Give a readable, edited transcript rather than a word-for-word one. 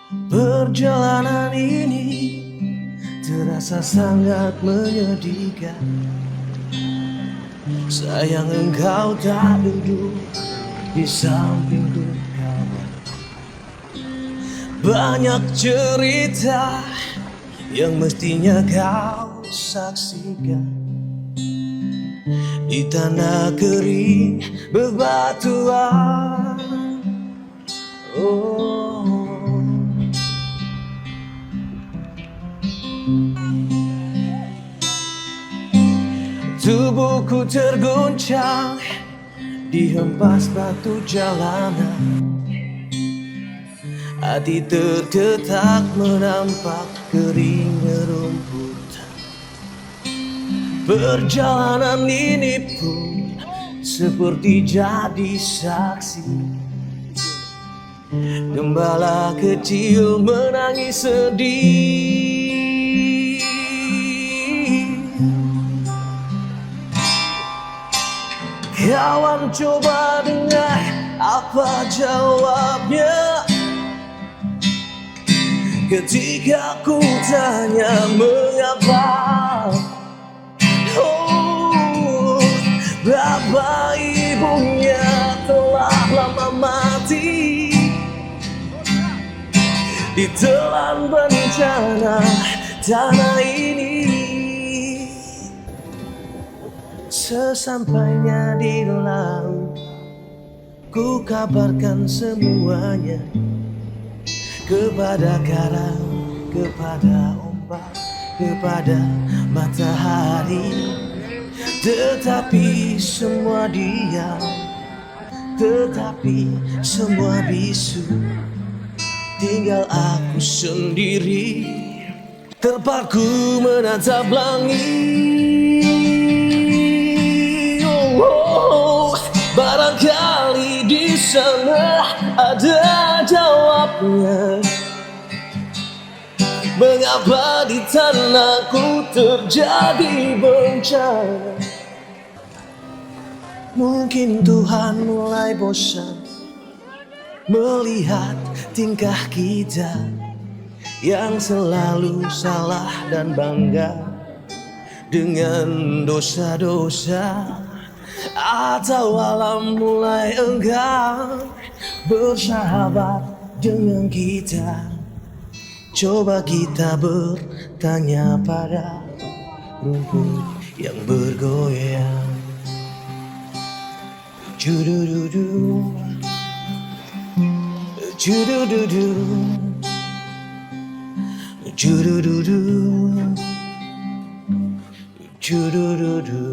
Perjalanan ini terasa sangat menyedihkan. Sayang engkau tak duduk di sampingku kawan. Banyak cerita yang mestinya kau saksikan. Di tanah kering bebatuan, oh. Tubuhku terguncang dihempas batu jalanan. Hati terdetak menampak kering rumputan. Perjalanan ini pun seperti jadi saksi. Gembala kecil menangis sedih. Kawan coba dengar apa jawabnya ketika ku tanya mengapa. Oh, bapak ibunya telah lama mati ditelan bencana tanah ini. Sesampainya di laut, ku kabarkan semuanya kepada karang, kepada ombak, kepada matahari. Tetapi semua diam, tetapi semua bisu. Tinggal aku sendiri, terpaku menatap langit. Oh, barangkali di sana ada jawabnya. Mengapa di tanahku terjadi bencana? Mungkin Tuhan mulai bosan melihat tingkah kita yang selalu salah dan bangga dengan dosa-dosa. Atau alam mulai enggan bersahabat dengan kita. Coba kita bertanya pada rumput yang bergoyang. Judududu, judududu, judududu, judududu.